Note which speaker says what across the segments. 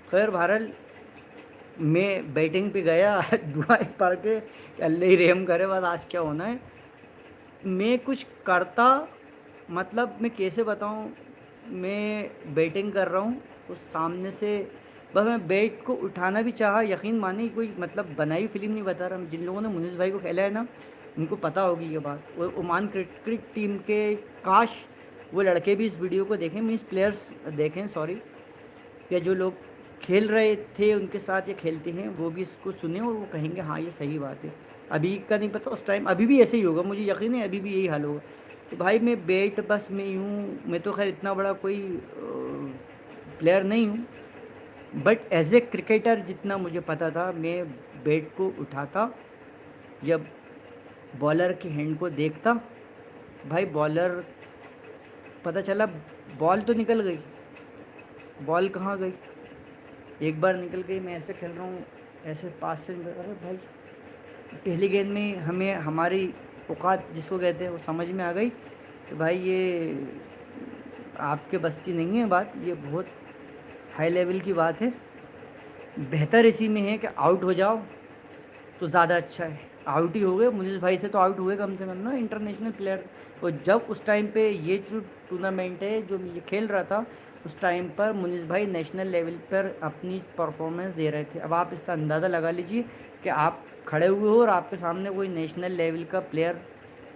Speaker 1: खैर बहरहाल मैं बैटिंग पे गया दुआएं पढ़ के कि अल्लाह ही रहम करे, बस आज क्या होना है। मैं कुछ करता, मतलब मैं कैसे बताऊँ, मैं बैटिंग कर रहा हूँ, उस सामने से बस मैं बैट को उठाना भी चाहा, यकीन मानिए कोई मतलब बनाई फ़िल्म नहीं बता रहा। जिन लोगों ने मुनीस भाई को खेला है ना, उनको पता होगी ये बात। वो ओमान क्रिकेट टीम के काश वो लड़के भी इस वीडियो को देखें, मीन्स प्लेयर्स देखें, सॉरी, या जो लोग खेल रहे थे उनके साथ या खेलते हैं वो भी इसको सुने और वो कहेंगे हाँ ये सही बात है। अभी का नहीं पता, उस टाइम अभी भी ऐसे ही होगा, मुझे यकीन है अभी भी यही हाल होगा। तो भाई मैं बैट बस मैं यूँ, मैं तो खैर इतना बड़ा कोई प्लेयर नहीं हूँ, बट एज ए क्रिकेटर जितना मुझे पता था, मैं बैट को उठाता, जब बॉलर की हैंड को देखता, भाई बॉलर, पता चला बॉल तो निकल गई, बॉल कहाँ गई, एक बार निकल गई, मैं ऐसे खेल रहा हूँ, ऐसे पास से निकल, अरे भाई पहली गेंद में हमें हमारी औकात जिसको कहते हैं वो समझ में आ गई कि भाई ये आपके बस की नहीं है बात, ये बहुत हाई लेवल की बात है। बेहतर इसी में है कि आउट हो जाओ तो ज़्यादा अच्छा है। आउट ही हो गए, मुनीस भाई से तो आउट हुए कम से कम ना, इंटरनेशनल प्लेयर। और जब उस टाइम पे ये जो टूर्नामेंट है जो ये खेल रहा था, उस टाइम पर मुनीस भाई नेशनल लेवल पर अपनी परफॉर्मेंस दे रहे थे। अब आप इससे अंदाज़ा लगा लीजिए कि आप खड़े हुए हो और आपके सामने कोई नेशनल लेवल का प्लेयर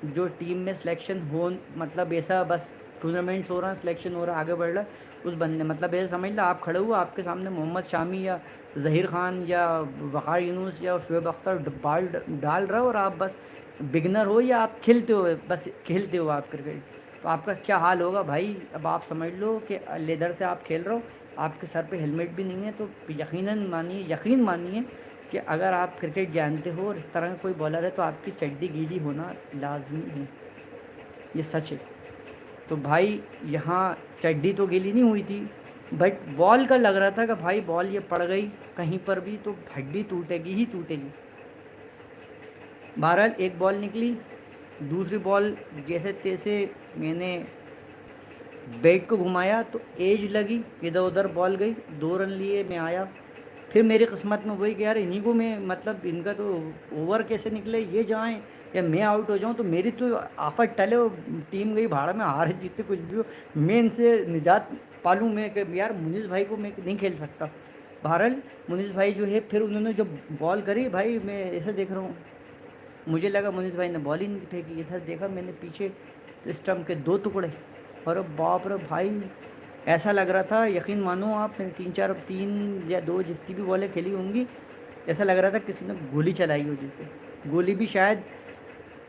Speaker 1: जो टीम में सिलेक्शन हो, मतलब ऐसा बस टूर्नामेंट्स हो रहा है, सिलेक्शन हो रहा है, आगे बढ़ रहा है, उस बंदे, मतलब ऐसे समझ लो आप खड़े हुए, आपके सामने मोहम्मद शामी या ज़हीर ख़ान या वक़ार यूनुस या शुएब अख्तर बाल डाल रहा हो और आप बस बिगनर हो या आप खेलते हो, बस खेलते हो आप क्रिकेट, तो आपका क्या हाल होगा भाई। अब आप समझ लो कि लेदर से आप खेल रहे हो, आपके सर पे हेलमेट भी नहीं है, तो यकीन मानिए कि अगर आप क्रिकेट जानते हो और इस तरह का कोई बॉलर है तो आपकी चड्डी गीली होना लाजमी है, ये सच है। तो भाई यहाँ चड्डी तो गीली नहीं हुई थी, बट बॉल का लग रहा था कि भाई बॉल ये पड़ गई कहीं पर भी तो हड्डी टूटेगी ही टूटेगी। बहरहाल एक बॉल निकली, दूसरी बॉल जैसे तैसे मैंने बैट को घुमाया तो एज लगी, इधर उधर बॉल गई, 2 रन लिए, मैं आया। फिर मेरी किस्मत में वही कि यार इन्हीं को मैं, मतलब इनका तो ओवर कैसे निकले, ये जाएं या मैं आउट हो जाऊं तो मेरी तो आफत टले और टीम गई भाड़ में, हारे जीते कुछ भी हो, मैं इनसे निजात पालूं, मैं कि यार मुनीस भाई को मैं नहीं खेल सकता। बहरहाल मुनीस भाई जो है, फिर उन्होंने जब बॉल करी, भाई मैं ऐसे देख रहा हूँ, मुझे लगा मुनीस भाई ने बॉल ही नहीं फेंकी, इधर देखा मैंने पीछे तो स्टम्प के 2 टुकड़े, अरे बाप रे भाई, ऐसा लग रहा था, यकीन मानो आप, मैंने 3 या 2 जितनी भी बॉलें खेली होंगी, ऐसा लग रहा था किसी ने गोली चलाई हो, जैसे गोली भी शायद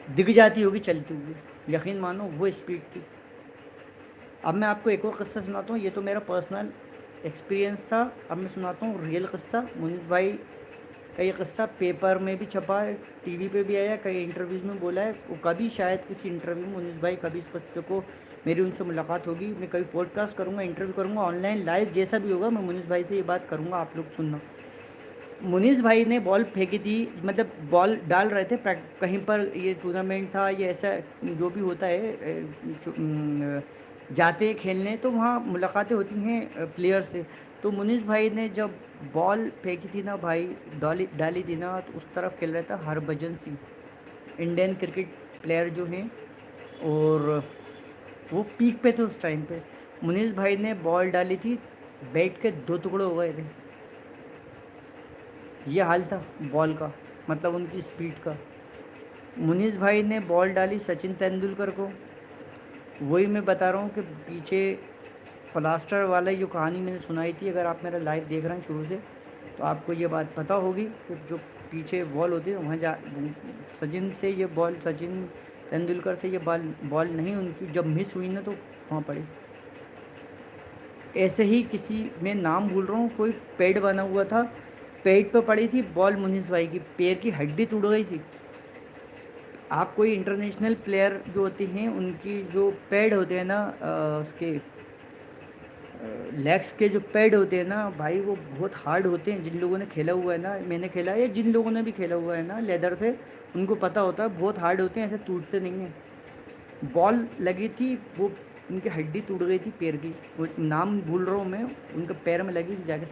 Speaker 1: दिख जाती होगी चलती हुई, यकीन मानो वो स्पीड थी। अब मैं आपको एक और किस्सा सुनाता हूँ, ये तो मेरा पर्सनल एक्सपीरियंस था, अब मैं सुनाता हूँ रियल किस्सा। मुनीस भाई का ये किस्सा पेपर में भी छपा है, टीवी पे भी आया, कई इंटरव्यूज़ में बोला है, वो कभी शायद किसी इंटरव्यू में मुनीस भाई कभी इस किस्से को, मेरी उनसे मुलाकात होगी, मैं कभी पॉडकास्ट करूँगा, इंटरव्यू करूँगा, ऑनलाइन लाइव जैसा भी होगा, मैं मुनीस भाई से ये बात करूँगा, आप लोग सुनना। मुनीस भाई ने बॉल फेंकी थी, मतलब बॉल डाल रहे थे कहीं पर, ये टूर्नामेंट था, ये ऐसा जो भी होता है, जाते हैं खेलने तो वहाँ मुलाकातें होती हैं प्लेयर से। तो मुनीस भाई ने जब बॉल फेंकी थी ना भाई, डाली थी ना, तो उस तरफ खेल रहा था Harbhajan Singh, Indian cricket player जो हैं, और वो पीक पे थे उस टाइम पे। मुनीस भाई ने बॉल डाली थी, बैट के 2 टुकड़े हो गए थे, ये हाल था बॉल का, मतलब उनकी स्पीड का। मुनीस भाई ने बॉल डाली सचिन तेंदुलकर को, वही मैं बता रहा हूँ कि पीछे प्लास्टर वाला जो कहानी मैंने सुनाई थी, अगर आप मेरा लाइव देख रहे हैं शुरू से तो आपको ये बात पता होगी कि जो पीछे बॉल होती है वहाँ जा, सचिन से ये बॉल, सचिन तेंदुलकर से ये बॉल बॉल नहीं उनकी जब मिस हुई ना तो वहाँ पड़ी। ऐसे ही किसी, मैं नाम भूल रहा हूँ, कोई पेड़ बना हुआ था, पेट पे पड़ी थी बॉल, मुनीस भाई की पैर की हड्डी टूट गई थी। आप कोई इंटरनेशनल प्लेयर जो होते हैं उनकी जो पैड होते हैं ना, उसके लेग्स के जो पैड होते हैं ना भाई, वो बहुत हार्ड होते हैं। जिन लोगों ने खेला हुआ है ना, मैंने खेला है, या जिन लोगों ने भी खेला हुआ है ना लेदर से, उनको पता होता है बहुत हार्ड होते हैं, ऐसे टूटते नहीं हैं। बॉल लगी थी, वो उनकी हड्डी टूट गई थी पैर की, वो नाम भूल रहा हूँ मैं, उनके पैर में लगी थी जाके।